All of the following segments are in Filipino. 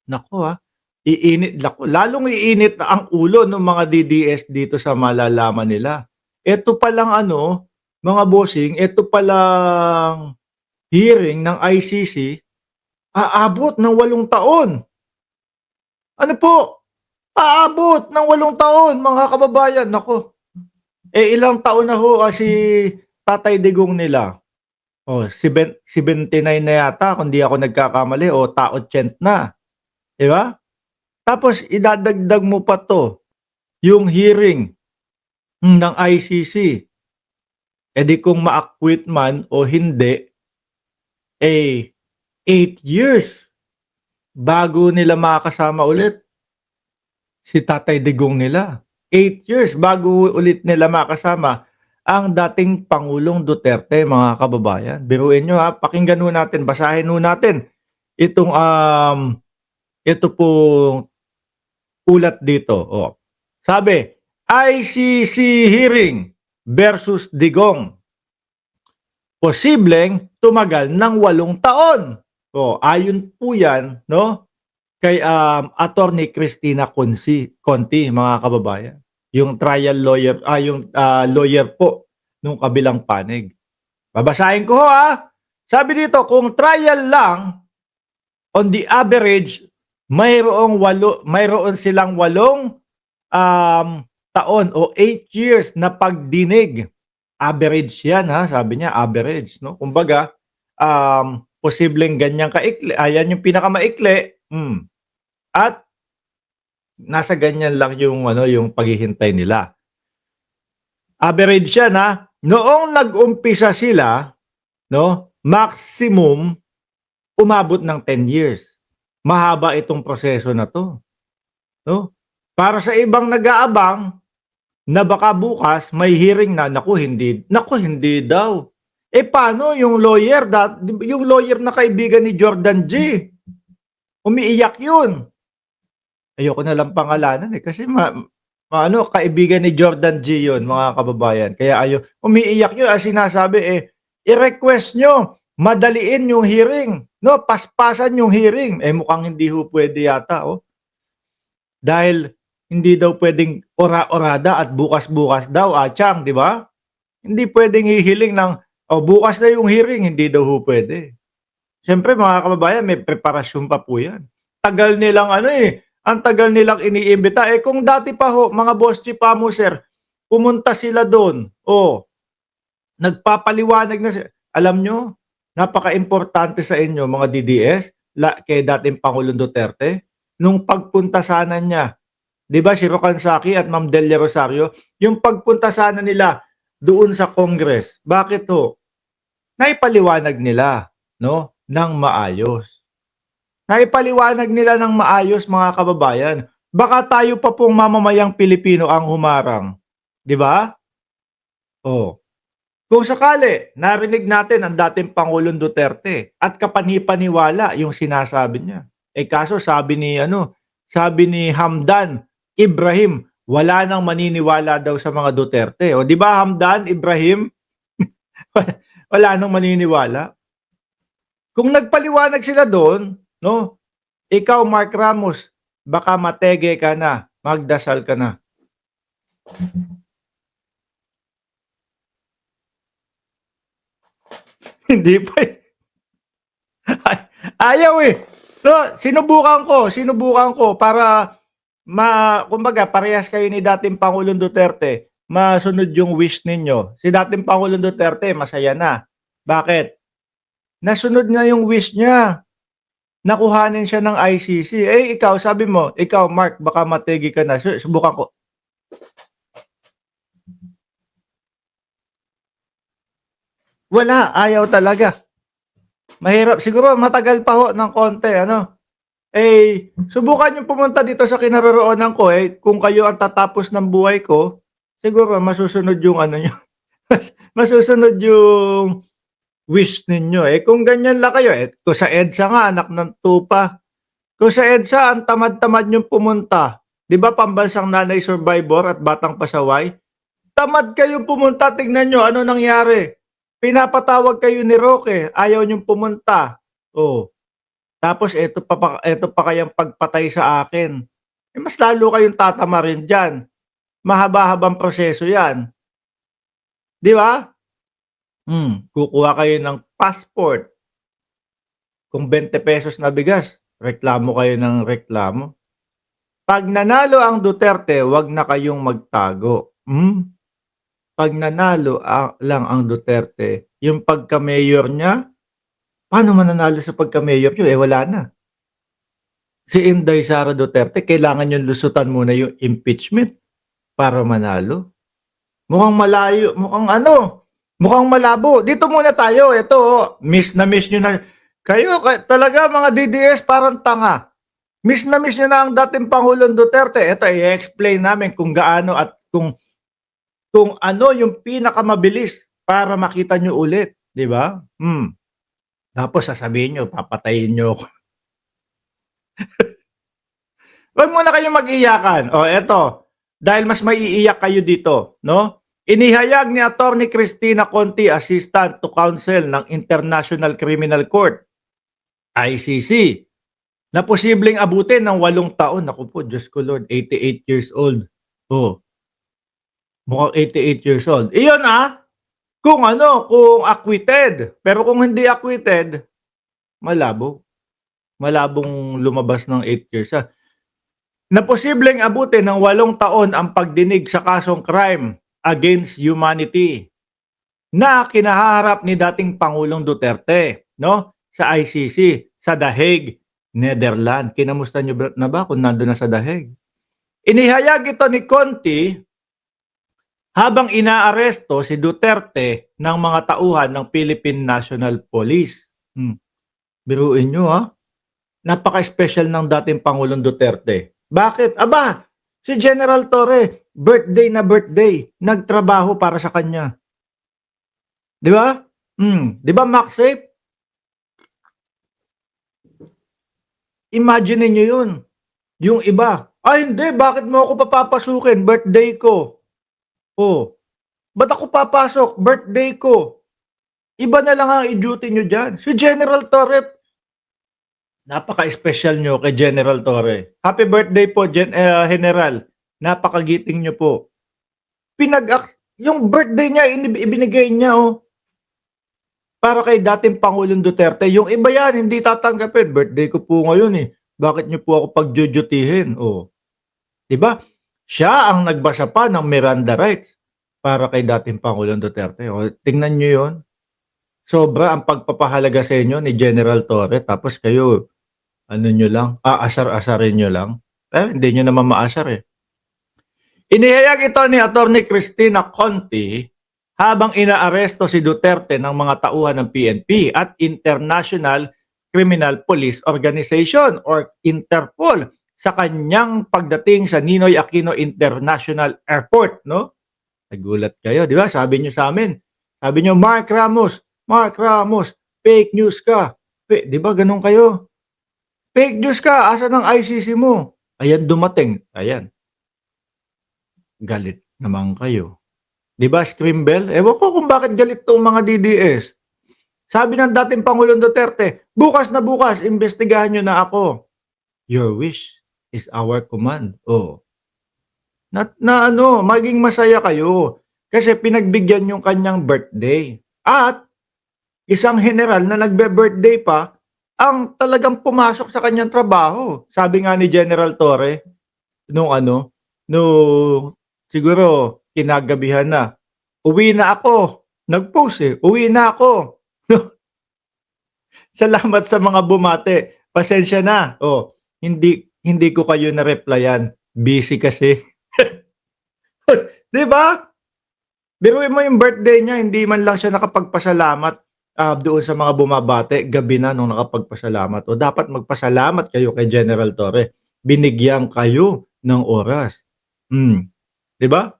Naku, lalong iinit na ang ulo ng mga DDS dito sa malalaman nila. Eto palang ano, mga bossing, eto palang hearing ng ICC aabot ng 8 taon. Ano po? Aabot ng 8 taon mga kababayan, naku. Ilang taon na ho, si Tatay Digong nila? 79 na yata kung di ako nagkakamali o ta-80 na, 'di ba? Tapos idadagdag mo pa 'to, yung hearing ng ICC. Di kung ma-acquit man o hindi, 8 years bago nila makakasama ulit si Tatay Digong nila. 8 years bago ulit nila makasama ang dating Pangulong Duterte, mga kababayan. Biruin niyo, pakinggan ho natin, basahin ho natin itong, ito pong ulat dito, Sabi, ICC hearing versus Digong, posibleng tumagal ng 8 taon. Ayon po yan, no, kay Attorney Cristina Conti, mga kababayan. Yung trial lawyer, yung lawyer po nung kabilang panig. Babasahin ko ho, Sabi dito, kung trial lang, on the average, mayroon silang 8 taon o 8 years na pagdinig. Average yan, sabi niya, average, no? Kumbaga, posibleng ganyang kaikli, yan yung pinakamaikli, at nasa ganyan lang yung yung paghihintay nila. Average yan, noong nag-umpisa sila, no, maximum umabot ng 10 years. Mahaba itong proseso na 'to, no? Para sa ibang nag-aabang na baka bukas may hearing na, naku hindi daw. Paano yung lawyer, yung lawyer na kaibigan ni Jordan G? Umiiyak 'yun. Ayoko na lang pangalanan, kasi kaibigan ni Jordan G 'yun, mga kababayan. Kaya umiiyak 'yun, sinasabi, i-request nyo, madaliin yung hearing, no? Paspasan yung hearing. Mukhang hindi ho pwede yata, Dahil hindi daw pwedeng ora-orada at bukas-bukas daw, Chang, di ba? Hindi pwedeng hihiling ng, bukas na yung hearing, hindi daw ho pwede. Siyempre, mga kababayan, may preparasyon pa po yan. Tagal nilang ang tagal nilang iniimbita. Kung dati pa ho, mga boss chief mo, sir, pumunta sila doon, nagpapaliwanag na sila. Alam nyo, napaka-importante sa inyo, mga DDS, kay dating Pangulong Duterte, nung pagpunta sana niya, di ba, si Rocansaki at Ma'am Delia Rosario, yung pagpunta sana nila doon sa Congress, bakit ho? Naipaliwanag nila, no, ng maayos. Naipaliwanag nila ng maayos, mga kababayan. Baka tayo pa pong mamamayang Pilipino ang humarang. Di ba? Kung sakali, narinig natin ang dating Pangulong Duterte at kapani-paniwala yung sinasabi niya. Kaso sabi ni Hamdan Ibrahim, wala nang maniniwala daw sa mga Duterte. Di ba, Hamdan Ibrahim? Wala nang maniniwala. Kung nagpaliwanag sila doon, no? Ikaw, Mark Ramos, baka matege ka na, magdasal ka na. Hindi pa ayaw No, sinubukan ko para kumbaga parehas kayo ni dating Pangulong Duterte, masunod yung wish ninyo. Si dating Pangulong Duterte masaya na. Bakit? Nasunod nga yung wish niya. Nakuhanin siya ng ICC. Ikaw, sabi mo, ikaw Mark, baka mategi ka na. Subukan ko. Wala, ayaw talaga. Mahirap. Siguro matagal pa ho ng konti, subukan yung pumunta dito sa kinaroroonan ko, kung kayo ang tatapos ng buhay ko, siguro masusunod yung nyo. Masusunod yung wish ninyo. Kung ganyan lang kayo, kung sa EDSA nga, anak ng tupa. Kung sa EDSA, ang tamad-tamad yung pumunta. Di ba, pambansang nanay survivor at batang pasaway? Tamad kayong pumunta, tignan nyo, ano nangyari? Pinapatawag kayo ni Roque, ayaw niyong pumunta. Tapos eto pa kayang pagpatay sa akin, eh, mas lalo kayong tatamarin diyan. Mahaba-habang proseso 'yan, 'di ba? Kukuha kayo ng passport, kung ₱20 na bigas, reklamo kayo ng reklamo. 'Pag nanalo ang Duterte, 'wag na kayong magtago, 'Pag nanalo lang ang Duterte, yung pagka-mayor niya, paano mananalo sa pagka-mayor niyo, eh, wala na. Si Inday Sara Duterte kailangan niyang lusutan muna yung impeachment para manalo. Mukhang malayo, mukhang malabo. Dito muna tayo, eto, miss na miss niyo na kayo talaga mga DDS parang tanga. Miss na miss niyo na ang dating Pangulong Duterte. Eto i-explain namin kung gaano at kung ano yung pinakamabilis para makita niyo ulit, 'di ba? Tapos sasabihin niyo papatayin niyo ako. Wag muna kayong mag-iyakan. Oh, eto, dahil mas maiiyak kayo dito, 'no? Inihayag ni Attorney Cristina Conti, Assistant to Counsel ng International Criminal Court, ICC, na posibleng abutin ng 8 taon. Naku po, Diyos ko Lord, 88 years old. Oh, mukhang 88 years old. Iyon, kung acquitted. Pero kung hindi acquitted, malabo. Malabong lumabas ng 8 years, na posibleng abutin ng 8 taon ang pagdinig sa kasong crime against humanity na kinaharap ni dating Pangulong Duterte, 'no, sa ICC sa The Hague, Netherlands. Kinamusta niyo na ba kung nando'n na sa The Hague? Inihayag ito ni Conti habang inaaresto si Duterte ng mga tauhan ng Philippine National Police. Biruin niyo, napaka-espesyal ng dating Pangulong Duterte. Bakit? Aba, si General Torre, birthday na birthday, nagtrabaho para sa kanya. 'Di ba? 'Di ba, MaxSafe? Imagine niyo 'yun. Yung iba, "Ay hindi, bakit mo ako papapasukin, birthday ko." Oh, "Ba't ako papasok, birthday ko." Iba na lang ang i-duty niyo diyan. Si General Torre, napaka-espesyal niyo kay General Torre. Happy birthday po General. Napakagiting niyo po. Yung birthday niya ibinigay niya, para kay dating Pangulong Duterte. Yung iba yan hindi tatanggapin, "Birthday ko po ngayon, bakit niyo po ako pagjujutihin?" Oh, 'di ba? Siya ang nagbasa pa ng Miranda rights para kay dating Pangulong Duterte. Oh, tingnan niyo 'yun. Sobra ang pagpapahalaga sa inyo ni General Torre, tapos kayo ano niyo lang, aasar-asarin niyo lang. Eh, hindi niyo naman maasar, eh. Inihayag ito ni Attorney Cristina Conti habang inaaresto si Duterte ng mga tauhan ng PNP at International Criminal Police Organization or Interpol sa kanyang pagdating sa Ninoy Aquino International Airport, 'no? Nagulat kayo, 'di ba? Sabi niyo sa amin, sabi niyo, Mark Ramos, fake news ka." 'Di ba gano'n kayo? "Fake news ka, asan ang ICC mo?" Ayan dumating, ayan, galit naman kayo. 'Di ba, Scrimble? Ewan ko kung bakit galit 'tong mga DDS. Sabi ng dating Pangulong Duterte, "Bukas na bukas imbestigahan niyo na ako." Your wish is our command. Oh, na ano, maging masaya kayo kasi pinagbigyan yung kanyang birthday at isang heneral na nagbe-birthday pa ang talagang pumasok sa kanyang trabaho. Sabi nga ni General Torre nung nung siguro kinagabihan na, "Uwi na ako." Nag-post, "Uwi na ako." Salamat sa mga bumati. Pasensya na. Oh, hindi ko kayo na-replyan. Busy kasi. 'Di ba? Biruin mo yung birthday niya, hindi man lang siya nakapagpasalamat, doon sa mga bumabati, gabi na nung nakapagpasalamat. O dapat magpasalamat kayo kay General Torre. Binigyan kayo ng oras. 'Di ba?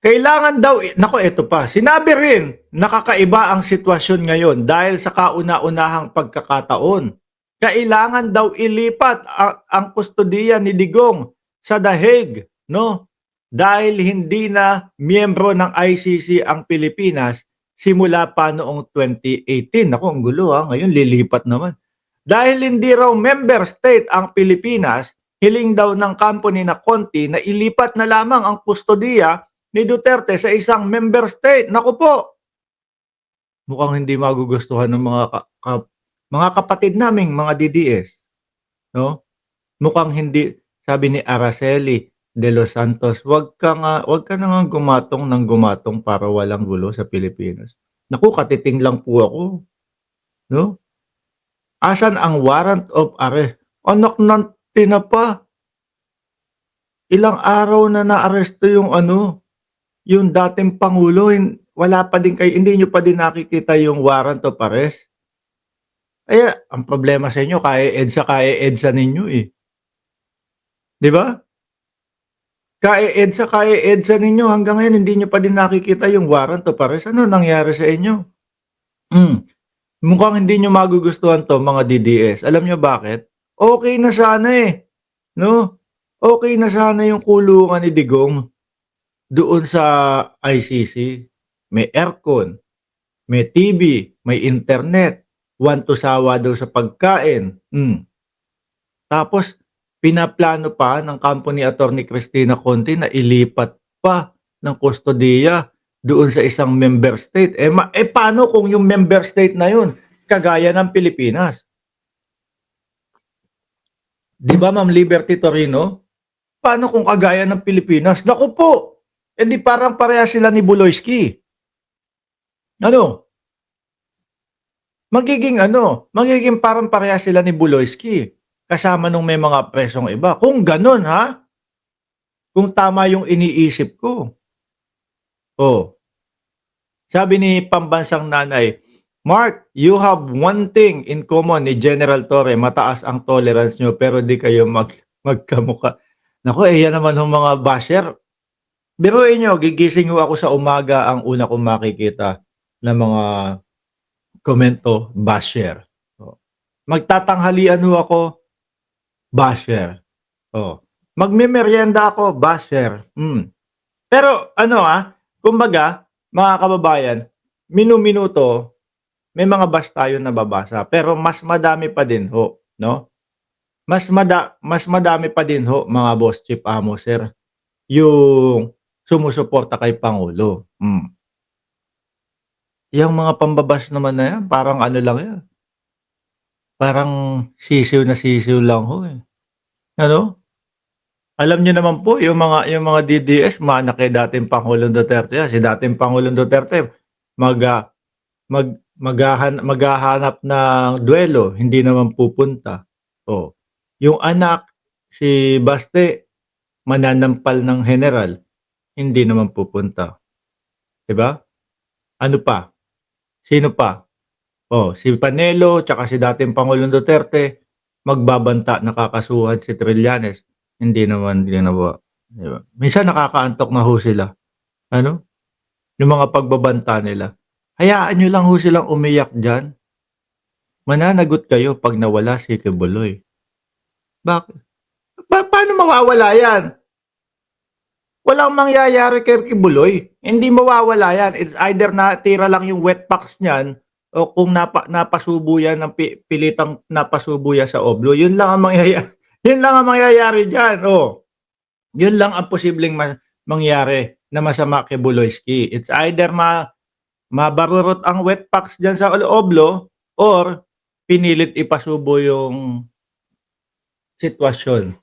Kailangan daw naku, eto pa, sinabi rin na kakaiba ang sitwasyon ngayon dahil sa kauna-unahang pagkakataon. Kailangan daw ilipat ang kustodiya ni Digong sa The Hague, 'no? Dahil hindi na miyembro ng ICC ang Pilipinas simula pa noong 2018. Naku, ang gulo, ngayon lilipat naman. Dahil hindi raw member state ang Pilipinas, hiling daw ng company na Conti na ilipat na lamang ang kustodiya ni Duterte sa isang member state. Naku po, mukhang hindi magugustuhan ng mga kapatid naming mga DDS, 'no? Mukhang hindi, sabi ni Araceli De Los Santos, "Wag ka na ngang gumatong ng gumatong para walang gulo sa Pilipinas." Naku, katiting lang po ako, 'no? Asan ang warrant of arrest? Anak ng tinapa, ilang araw na naaresto yung ano, yung dating pangulo, wala pa din hindi niyo pa din nakikita yung warrant of arrest? Kaya ang problema sa inyo kae-EDSA ninyo, eh, 'di ba? Kae-EDSA ninyo hanggang ngayon hindi niyo pa din nakikita yung warrant of arrest. Ano nangyari sa inyo? Hmm, mukhang hindi niyo magugustuhan 'to mga DDS. Alam niyo bakit? Okey na sana, eh, 'no? Okey na sana yung kulungan ni Digong doon sa ICC. May aircon, may TV, may internet, one to sawa daw sa pagkain, tapos pinaplano pa ng kampo ni Attorney Cristina Conti na ilipat pa ng kustodiya doon sa isang member state. Paano kung yung member state na yun kagaya ng Pilipinas? 'Di ba, Ma'am Liberty Torino? Paano kung kagaya ng Pilipinas? Naku po, di parang parehas sila ni Buloyski. Ano, magiging parang parehas sila ni Buloyski, kasama nung may mga presong iba. Kung gano'n, kung tama yung iniisip ko. Oh, sabi ni pambansang nanay, "Mark, you have one thing in common ni General Torre, mataas ang tolerance niyo pero di kayo magkamukha." Naku, yan naman hong mga basher. Biruin niyo, gigising ho ako sa umaga, ang una kong makikita na mga komento, basher. Oh. Magtatanghalian ho ako, basher. Oh. Magmemeryenda ako, basher. Pero ano, kumbaga, mga kababayan, minu-minuto may mga bash tayong nababasa, pero mas madami pa din ho, 'no? Mas madami pa din ho, mga boss chief amo, sir, yung sumusuporta kay Pangulo. Yang mga pambabash naman na yan, parang ano lang yan, parang sisiw na sisiw lang ho, eh, ano? Alam niyo naman po yung mga DDS mana kay dating Pangulong Duterte yan. Si dating Pangulong Duterte mag, ah, maghahanap ng duwelo, hindi naman pupunta. Oh, yung anak, si Baste, mananampal ng general, hindi naman pupunta, 'di ba? Ano pa? Sino pa? Oh, si Panelo tsaka si dating Pangulong Duterte, magbabanta na kakasuhan si Trillanes, hindi naman ginawa, 'di ba? Minsan nakakaantok na ho sila, ano, yung mga pagbabanta nila. Hayaan niyo lang ho silang umiyak diyan. Mananagot kayo 'pag nawala si Kibuloy. Bakit? Paano mawawala 'yan? Walang mangyayari kay Kibuloy, hindi mawawala 'yan. It's either natira lang yung wet packs niyan o kung napasubo yan ng pilitang napasubo yan sa oblo, yun lang ang yun lang ang mangyayari diyan, oh. Yun lang ang posibleng mangyari na masama kay Buloyski. It's either mabarurot ang wet packs diyan sa oblo or pinilit ipasubo yung sitwasyon